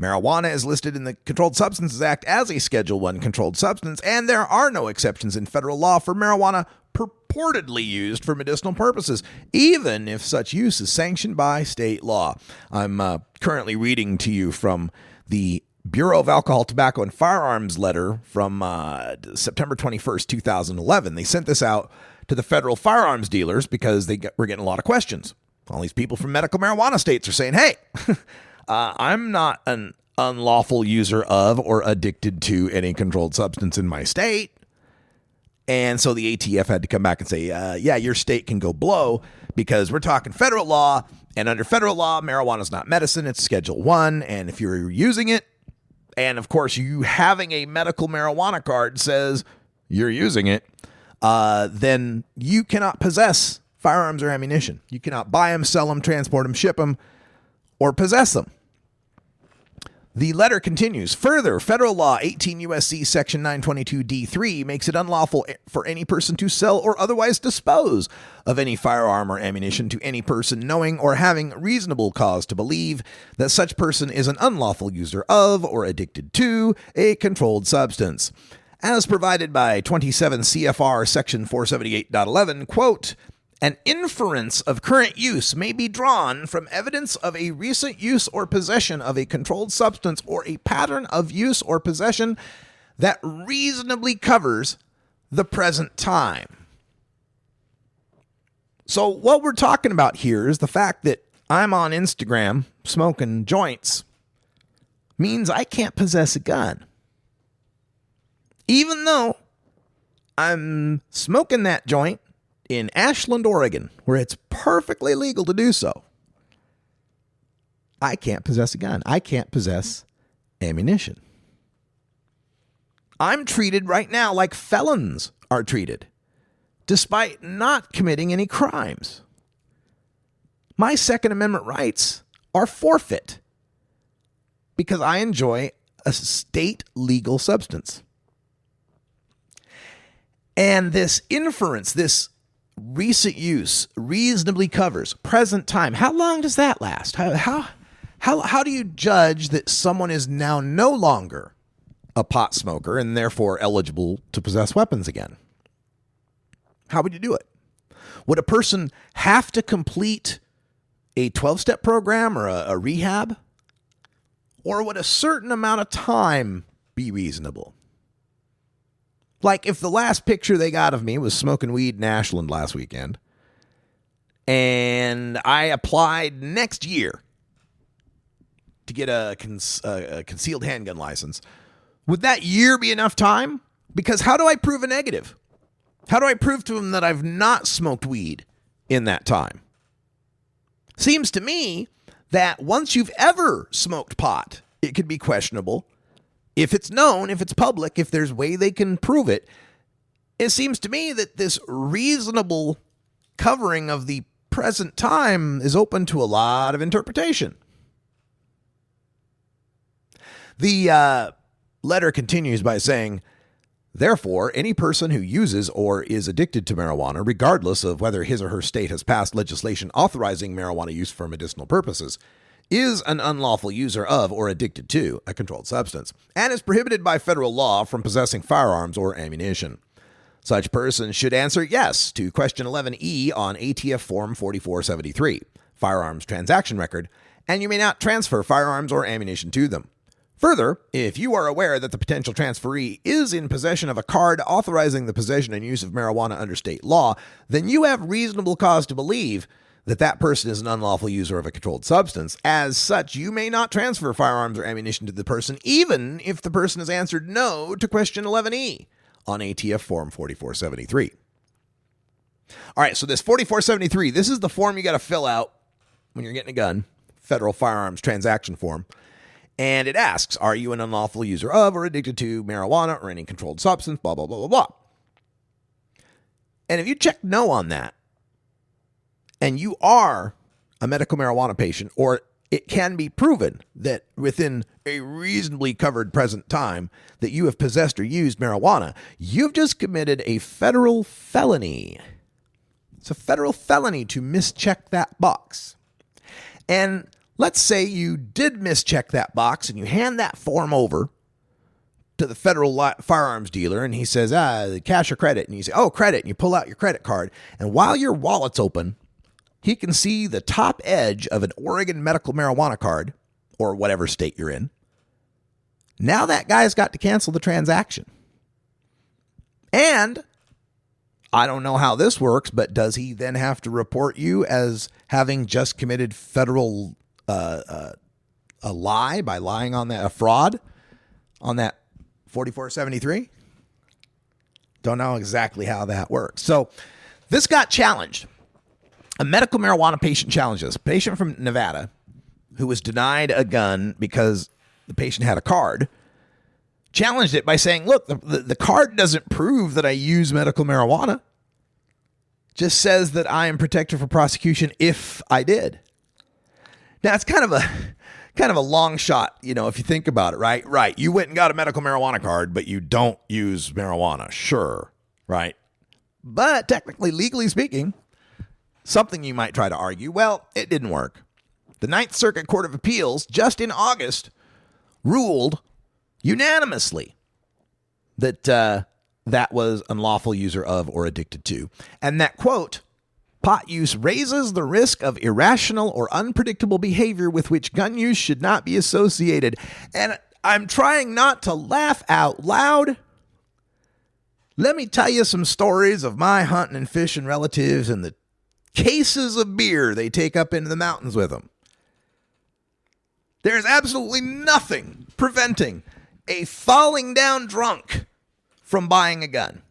Marijuana is listed in the Controlled Substances Act as a Schedule I controlled substance, and there are no exceptions in federal law for marijuana purportedly used for medicinal purposes, even if such use is sanctioned by state law. I'm currently reading to you from the Bureau of Alcohol, Tobacco, and Firearms letter from September 21st, 2011. They sent this out to the federal firearms dealers because were getting a lot of questions. All these people from medical marijuana states are saying, hey, I'm not an unlawful user of or addicted to any controlled substance in my state. And so the ATF had to come back and say, yeah, your state can go blow because we're talking federal law. And under federal law, marijuana is not medicine. It's Schedule I. And if you're using it, and of course, you having a medical marijuana card says you're using it, then you cannot possess firearms or ammunition. You cannot buy them, sell them, transport them, ship them, or possess them. The letter continues. Further, federal law 18 U.S.C. Section 922 D3 makes it unlawful for any person to sell or otherwise dispose of any firearm or ammunition to any person knowing or having reasonable cause to believe that such person is an unlawful user of or addicted to a controlled substance. As provided by 27 CFR Section 478.11, quote, an inference of current use may be drawn from evidence of a recent use or possession of a controlled substance or a pattern of use or possession that reasonably covers the present time. So what we're talking about here is the fact that I'm on Instagram smoking joints means I can't possess a gun. Even though I'm smoking that joint in Ashland, Oregon, where it's perfectly legal to do so, I can't possess a gun. I can't possess ammunition. I'm treated right now like felons are treated, despite not committing any crimes. My Second Amendment rights are forfeit because I enjoy a state legal substance. And this inference, this recent use reasonably covers present time. How long does that last? How do you judge that someone is now no longer a pot smoker and therefore eligible to possess weapons again? How would you do it? Would a person have to complete a 12-step program or a rehab? Or would a certain amount of time be reasonable? Like if the last picture they got of me was smoking weed in Ashland last weekend, and I applied next year to get a concealed handgun license, would that year be enough time? Because how do I prove a negative? How do I prove to them that I've not smoked weed in that time? Seems to me that once you've ever smoked pot, it could be questionable. If it's known, if it's public, if there's a way they can prove it, it seems to me that this reasonable covering of the present time is open to a lot of interpretation. The letter continues by saying, therefore, any person who uses or is addicted to marijuana, regardless of whether his or her state has passed legislation authorizing marijuana use for medicinal purposes, is an unlawful user of or addicted to a controlled substance, and is prohibited by federal law from possessing firearms or ammunition. Such person should answer yes to question 11E on ATF Form 4473, Firearms Transaction Record, and you may not transfer firearms or ammunition to them. Further, if you are aware that the potential transferee is in possession of a card authorizing the possession and use of marijuana under state law, then you have reasonable cause to believe that that person is an unlawful user of a controlled substance. As such, you may not transfer firearms or ammunition to the person, even if the person has answered no to question 11E on ATF Form 4473. All right, so this 4473, this is the form you got to fill out when you're getting a gun, Federal Firearms Transaction Form. And it asks, are you an unlawful user of or addicted to marijuana or any controlled substance, blah, blah, blah, blah, blah. And if you check no on that, and you are a medical marijuana patient or it can be proven that within a reasonably covered present time that you have possessed or used marijuana, you've just committed a federal felony. It's a federal felony to mischeck that box. And let's say you did mischeck that box and you hand that form over to the federal firearms dealer and he says, cash or credit? And you say, oh, credit. And you pull out your credit card. And while your wallet's open, he can see the top edge of an Oregon medical marijuana card or whatever state you're in. Now that guy's got to cancel the transaction. And I don't know how this works, but does he then have to report you as having just committed federal a lie by lying on that, a fraud on that 4473? Don't know exactly how that works. So this got challenged. A medical marijuana patient challenges. A patient from Nevada who was denied a gun because the patient had a card challenged it by saying, look, the card doesn't prove that I use medical marijuana. Just says that I am protected from prosecution if I did. Now, it's kind of a long shot, if you think about it, right? Right. You went and got a medical marijuana card, but you don't use marijuana. Sure. Right. But technically, legally speaking, something you might try to argue, well, it didn't work. The Ninth Circuit Court of Appeals, just in August, ruled unanimously that that was unlawful user of or addicted to. And that, quote, pot use raises the risk of irrational or unpredictable behavior with which gun use should not be associated. And I'm trying not to laugh out loud. Let me tell you some stories of my hunting and fishing relatives and the cases of beer they take up into the mountains with them. There's absolutely nothing preventing a falling down drunk from buying a gun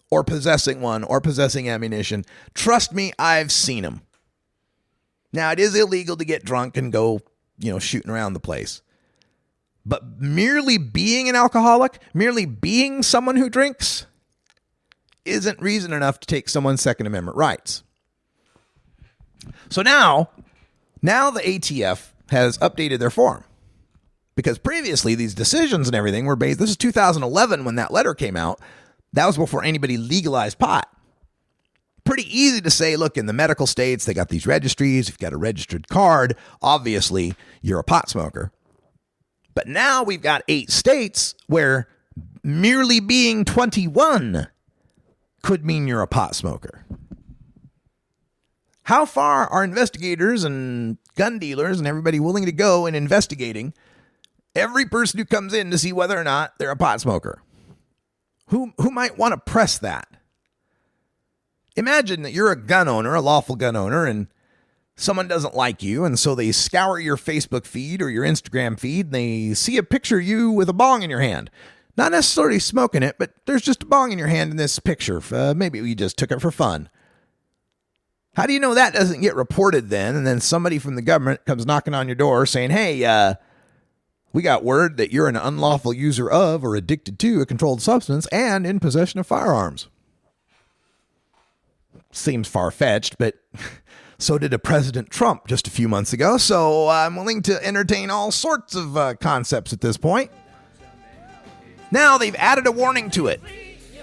or possessing one or possessing ammunition. Trust me, I've seen them. Now, it is illegal to get drunk and go, shooting around the place. But merely being an alcoholic, merely being someone who drinks, isn't reason enough to take someone's Second Amendment rights. So now the ATF has updated their form. Because previously, these decisions and everything were based, this is 2011 when that letter came out. That was before anybody legalized pot. Pretty easy to say, look, in the medical states, they got these registries. If you've got a registered card, obviously, you're a pot smoker. But now we've got 8 states where merely being 21 could mean you're a pot smoker. How far are investigators and gun dealers and everybody willing to go in investigating every person who comes in to see whether or not they're a pot smoker? Who might want to press that? Imagine that you're a gun owner, a lawful gun owner, and someone doesn't like you, and so they scour your Facebook feed or your Instagram feed, and they see a picture of you with a bong in your hand. Not necessarily smoking it, but there's just a bong in your hand in this picture. Maybe you just took it for fun. How do you know that doesn't get reported then, and then somebody from the government comes knocking on your door saying, hey, we got word that you're an unlawful user of or addicted to a controlled substance and in possession of firearms. Seems far-fetched, but so did a President Trump just a few months ago, so I'm willing to entertain all sorts of concepts at this point. Now they've added a warning to it.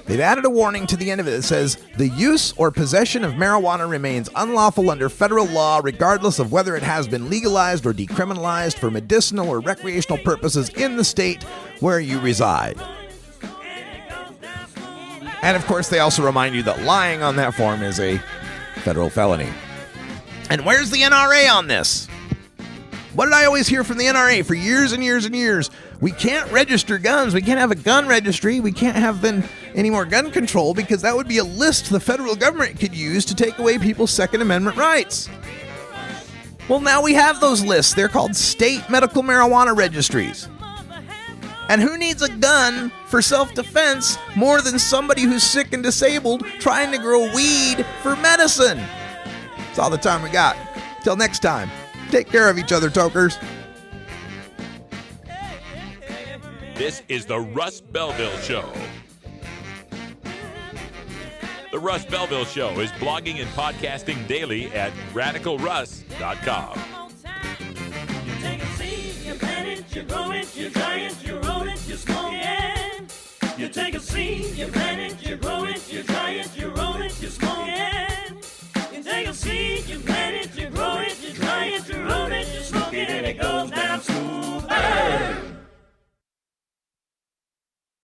They've added a warning to the end of it that says, the use or possession of marijuana remains unlawful under federal law regardless of whether it has been legalized or decriminalized for medicinal or recreational purposes in the state where you reside. And of course, they also remind you that lying on that form is a federal felony. And where's the NRA on this? What did I always hear from the NRA for years and years and years? We can't register guns. We can't have a gun registry. We can't have then any more gun control because that would be a list the federal government could use to take away people's Second Amendment rights. Well, now we have those lists. They're called state medical marijuana registries. And who needs a gun for self-defense more than somebody who's sick and disabled trying to grow weed for medicine? That's all the time we got. Till next time, take care of each other, tokers. This is the Russ Belville Show. The Russ Belville Show is blogging and podcasting daily at radicalruss.com. you grow it, you dry it, you roll it, you smoke it. You take a seed, you plant